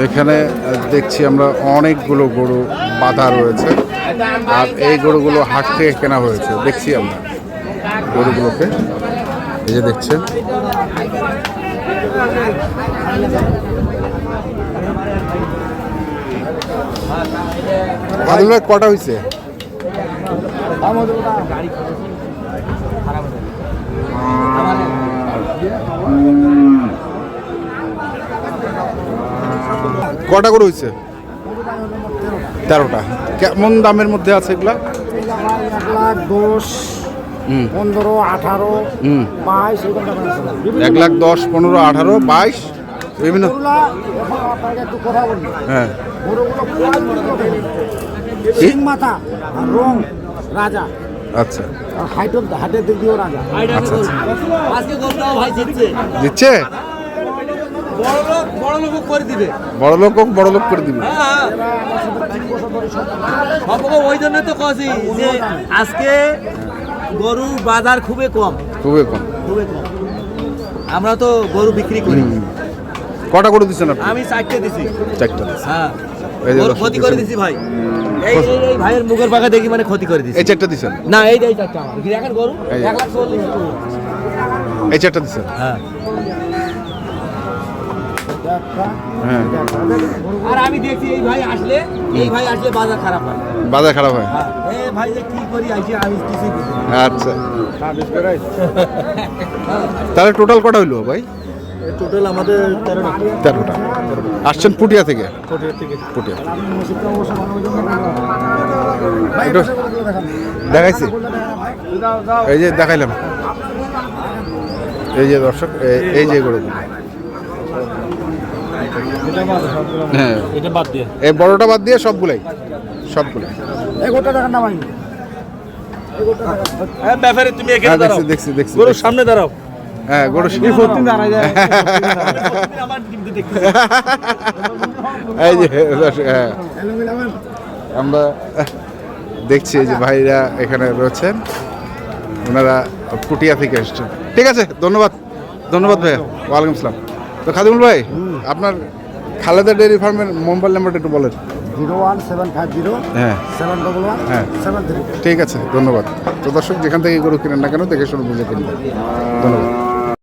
এখানে দেখছি আমরা অনেকগুলো গরু বাঁধা রয়েছে, আর এই গরুগুলো হাট থেকে কেনা হয়েছে। দেখছি আমরা গরুগুলোকে, এই যে দেখছেন। আদিল ভাই কটা হয়েছে? কটা গরু হয়েছে? 13টা। কেমন দামের মধ্যে আছে এগুলা? 1,10,15, 18, 22, 1,10,15, 18, 22 বিভিন্ন। হ্যাঁ, সিং মাথা আর রং রাজা। আচ্ছা হাটের দিক দিয়েও রাজা। আচ্ছা দিচ্ছে। বড় লোক করে দিবে। ওই জন্য তো কছি যে আজকে গরুর বাজার খুবই কম। আমরা তো গরু বিক্রি করি। কটা গরু দিচ্ছেন আপনি? আমি 4টে দিছি। 4টা। হ্যাঁ, ক্ষতি করে দিছি ভাই। এই ভাইয়ের মুখের পাকা দেখি মানে ক্ষতি করে দিছি। এই 4টা দিচ্ছেন? না, এই 4টা আমার। দেখেন গরু 1,40,000। এই 4টা দিচ্ছেন? হ্যাঁ। হ্যাঁ, আর আমি দেখছি এই ভাই আসলে বাজার খারাপ হয়। এই ভাই যে কি করি আইছি আমি কিছুই বুঝি না। আচ্ছা, তাহলে টোটাল কটা হইলো ভাই? টোটাল আমাদের 13টা। আসছেন পুটিয়া থেকে? পুটিয়া। দেখাইছি, এই যে দেখাইলাম। এই যে দর্শক, এই যে গরু। হ্যাঁ, এটা বাদ দিয়ে, এই বড়টা বাদ দিয়ে সবগুলাই। এই গোটা টাকা না ভাই। হ্যাঁ, ব্যাপারে তুমি এখানে দাঁড়াও। দেখছি। গরুর সামনে দাঁড়াও। হ্যাঁ, গরু এই 14 দাঁড়ায় যায়। আমার কিন্তু দেখতে। এই যে দর্শক, হ্যাঁ, আমরা দেখছি এই যে ভাইরা এখানে রয়েছেন, ওনারা পুটিয়া থেকে এসছেন। ঠিক আছে, ধন্যবাদ ভাইয়া। ওয়ালাইকুম আসসালাম। তো খাদিমুল ভাই, আপনার খালেদা ডেয়ারি ফার্মের মোবাইল নাম্বারটা একটু বলেন। 01750 হ্যাঁ 711 হ্যাঁ 73। ঠিক আছে, ধন্যবাদ। তো দর্শক, যেখান থেকে গরু কিনেন না কেন দেখে শুনে বুঝে কিনবেন। ধন্যবাদ।